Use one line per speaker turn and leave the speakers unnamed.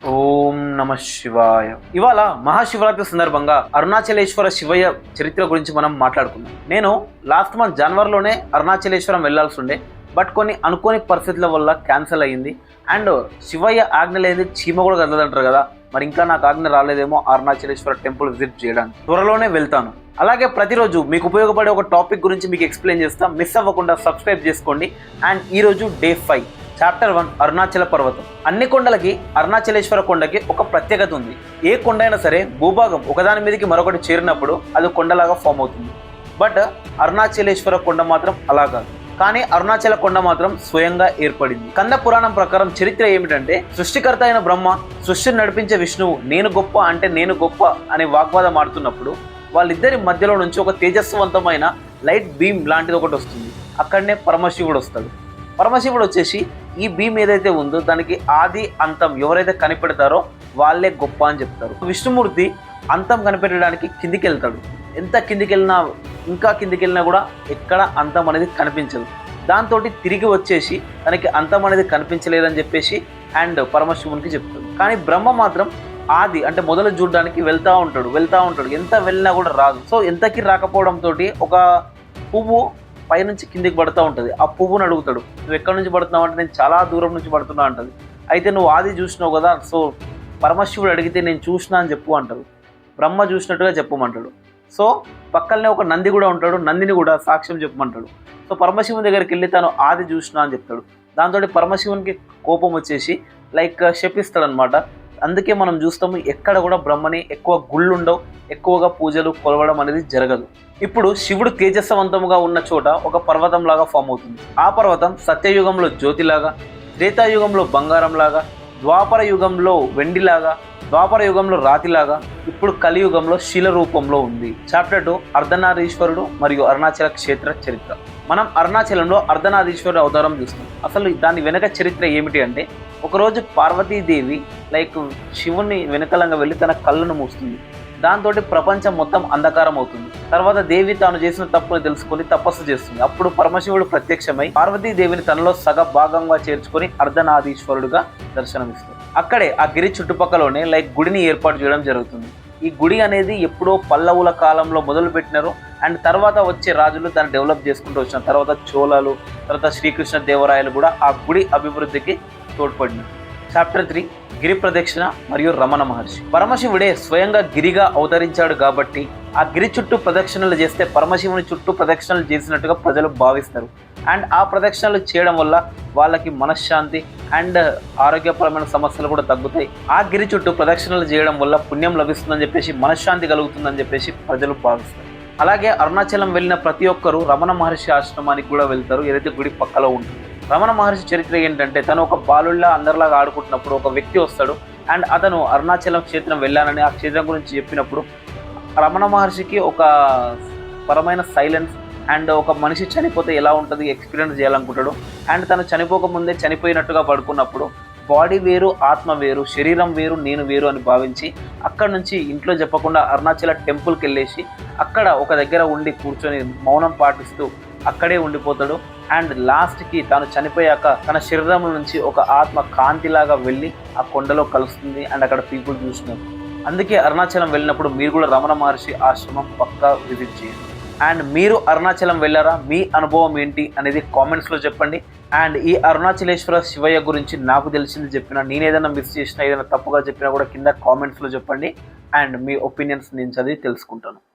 ఓం నమ శివాయ. ఇవాళ మహాశివరాత్రి సందర్భంగా అరుణాచలేశ్వర శివయ్య చరిత్ర గురించి మనం మాట్లాడుకుందాం. నేను లాస్ట్ మంత్ జనవరిలోనే అరుణాచలేశ్వరం వెళ్లాల్సి ఉండే, బట్ కొన్ని అనుకోని పరిస్థితుల వల్ల క్యాన్సిల్ అయ్యింది. అండ్ శివయ్య ఆజ్ఞ లేని చీమ కూడా కదలదంటారు కదా, మరి ఇంకా నాకు ఆజ్ఞ రాలేదేమో అరుణాచలేశ్వర టెంపుల్ విజిట్ చేయడానికి. త్వరలోనే వెళ్తాను. అలాగే ప్రతిరోజు మీకు ఉపయోగపడే ఒక టాపిక్ గురించి మీకు ఎక్స్ప్లెయిన్ చేస్తాం. మిస్ అవ్వకుండా సబ్స్క్రైబ్ చేసుకోండి. అండ్ ఈరోజు డే 5 చాప్టర్ 1 అరుణాచల పర్వతం. అన్ని కొండలకి అరుణాచలేశ్వర కొండకి ఒక ప్రత్యేకత ఉంది. ఏ కొండ అయినా సరే భూభాగం ఒకదాని మీదకి మరొకటి చేరినప్పుడు అది కొండలాగా ఫామ్ అవుతుంది. బట్ అరుణాచలేశ్వర కొండ మాత్రం అలా కాదు. కానీ అరుణాచల కొండ మాత్రం స్వయంగా ఏర్పడింది. కంద పురాణం ప్రకారం చరిత్ర ఏమిటంటే, సృష్టికర్త అయిన బ్రహ్మ సృష్టిని నడిపించే విష్ణువు నేను గొప్ప అంటే నేను గొప్ప అనే వాగ్వాదం ఆడుతున్నప్పుడు వాళ్ళిద్దరి మధ్యలో నుంచి ఒక తేజస్వంతమైన లైట్ బీమ్ లాంటిది ఒకటి వస్తుంది. అక్కడనే పరమశివుడు వస్తాడు. పరమశివుడు వచ్చేసి ఈ భీమ్ ఏదైతే ఉందో దానికి ఆది అంతం ఎవరైతే కనిపెడతారో వాళ్ళే గొప్ప అని చెప్తారు. విష్ణుమూర్తి అంతం కనిపెట్టడానికి కిందికి వెళ్తాడు. ఎంత కిందికి వెళ్ళినా ఇంకా కిందికి వెళ్ళినా కూడా ఎక్కడ అంతం అనేది కనిపించదు. దాంతో తిరిగి వచ్చేసి తనకి అంతం అనేది కనిపించలేదని చెప్పేసి అండ్ పరమశివునికి చెప్తాడు. కానీ బ్రహ్మ మాత్రం ఆది అంటే మొదలు చూడడానికి వెళ్తూ ఉంటాడు. ఎంత వెళ్ళినా కూడా రాదు. సో ఎంతకి రాకపోవడంతో ఒక పువ్వు పైనుంచి కిందికి పడుతూ ఉంటుంది. ఆ పువ్వుని అడుగుతాడు, నువ్వు ఎక్కడి నుంచి పడుతున్నావు అంటే నేను చాలా దూరం నుంచి పడుతున్నా అంటది. అయితే నువ్వు ఆది చూసినావు కదా, సో పరమశివుడు అడిగితే నేను చూసినా అని చెప్పు అంటాడు. బ్రహ్మ చూసినట్టుగా చెప్పమంటాడు. సో పక్కనే ఒక నంది కూడా ఉంటాడు. నందిని కూడా సాక్ష్యం చెప్పమంటాడు. సో పరమశివుని దగ్గరికి వెళ్ళి తను ఆది చూసినా అని చెప్తాడు. దాంతో పరమశివునికి కోపం వచ్చేసి శపిస్తాడనమాట. అందుకే మనం చూస్తాము ఎక్కడ కూడా బ్రహ్మని ఎక్కువ గుళ్ళు ఉండవు, ఎక్కువగా పూజలు కొలవడం అనేది జరగదు. ఇప్పుడు శివుడు తేజస్వంతముగా ఉన్న చోట ఒక పర్వతం లాగా ఫామ్ అవుతుంది. ఆ పర్వతం సత్యయుగంలో జ్యోతిలాగా, త్రేతాయుగంలో బంగారంలాగా, ద్వాపర యుగంలో వెండిలాగా, ద్వాపర యుగంలో రాతిలాగా, ఇప్పుడు కలియుగంలో శిల రూపంలో ఉంది. చాప్టర్ 2 అర్ధనారీశ్వరుడు మరియు అరుణాచల క్షేత్ర చరిత్ర. మనం అరుణాచలంలో అర్ధనారీశ్వరుడు అవతారం చూస్తాం. అసలు దాని వెనక చరిత్ర ఏమిటి అంటే, ఒకరోజు పార్వతీదేవి శివుని వెనకలంగా వెళ్ళి తన కళ్ళను మూస్తుంది. దాంతో ప్రపంచం మొత్తం అంధకారం అవుతుంది. తర్వాత దేవి తాను చేసిన తప్పుని తెలుసుకొని తపస్సు చేస్తుంది. అప్పుడు పరమశివుడు ప్రత్యక్షమై పార్వతీదేవిని తనలో సగ భాగంగా చేర్చుకొని అర్ధనారీశ్వరుడుగా దర్శనమిస్తాడు. అక్కడే ఆ గిరి చుట్టుపక్కలనే గుడిని ఏర్పాటు చేయడం జరుగుతుంది. ఈ గుడి అనేది ఎప్పుడో పల్లవుల కాలంలో మొదలు పెట్టినారు. అండ్ తర్వాత వచ్చే రాజులు దాన్ని డెవలప్ చేసుకుంటూ వచ్చిన తర్వాత చోళాలు, తర్వాత శ్రీకృష్ణ దేవరాయలు కూడా ఆ గుడి అభివృద్ధికి తోడ్పడినారు. చాప్టర్ 3 గిరి ప్రదక్షిణ మరియు రమణ మహర్షి. పరమశివుడే స్వయంగా గిరిగా అవతరించాడు కాబట్టి ఆ గిరి చుట్టూ ప్రదక్షిణలు చేస్తే పరమశివుని చుట్టూ ప్రదక్షిణలు చేసినట్టుగా ప్రజలు భావిస్తారు. అండ్ ఆ ప్రదక్షిణలు చేయడం వల్ల వాళ్ళకి మనశ్శాంతి అండ్ ఆరోగ్యపరమైన సమస్యలు కూడా తగ్గుతాయి. ఆ గిరి చుట్టూ ప్రదక్షిణలు చేయడం వల్ల పుణ్యం లభిస్తుందని చెప్పేసి, మనశ్శాంతి కలుగుతుందని చెప్పేసి ప్రజలు భావిస్తారు. అలాగే అరుణాచలం వెళ్ళిన ప్రతి ఒక్కరూ రమణ మహర్షి ఆశ్రమానికి కూడా వెళ్తారు, ఏదైతే గుడి పక్కలో ఉంటుంది. రమణ మహర్షి చరిత్ర ఏంటంటే, తను ఒక బాలుల్లా అందరిలాగా ఆడుకుంటున్నప్పుడు ఒక వ్యక్తి వస్తాడు. అండ్ అతను అరుణాచలం క్షేత్రం వెళ్ళానని ఆ క్షేత్రం గురించి చెప్పినప్పుడు రమణ మహర్షికి ఒక పరమైన సైలెన్స్ అండ్ ఒక మనిషి చనిపోతే ఎలా ఉంటుంది ఎక్స్పీరియన్స్ చేయాలనుకుంటాడు. అండ్ తను చనిపోకముందే చనిపోయినట్టుగా పడుకున్నప్పుడు బాడీ వేరు, ఆత్మ వేరు, శరీరం వేరు, నేను వేరు అని భావించి అక్కడ నుంచి ఇంట్లో చెప్పకుండా అరుణాచల టెంపుల్కి వెళ్ళేసి అక్కడ ఒక దగ్గర ఉండి కూర్చొని మౌనం పాటిస్తూ అక్కడే ఉండిపోతాడు. అండ్ లాస్ట్కి తాను చనిపోయాక తన శరీరం నుంచి ఒక ఆత్మ కాంతిలాగా వెళ్ళి ఆ కొండలో కలుస్తుంది. అండ్ అక్కడ పీపుల్ చూస్తున్నారు. అందుకే అరుణాచలం వెళ్ళినప్పుడు మీరు కూడా రమణ మహర్షి ఆశ్రమం పక్కా విజిట్ చేయండి. అండ్ మీరు అరుణాచలం వెళ్ళారా, మీ అనుభవం ఏంటి అనేది కామెంట్స్లో చెప్పండి. అండ్ ఈ అరుణాచలేశ్వర శివయ్య గురించి నాకు తెలిసింది చెప్పినా, నేను ఏదైనా మిస్ చేసినా, ఏదైనా తప్పుగా చెప్పినా కూడా కింద కామెంట్స్లో చెప్పండి. అండ్ మీ ఒపీనియన్స్ నేను చదివి తెలుసుకుంటాను.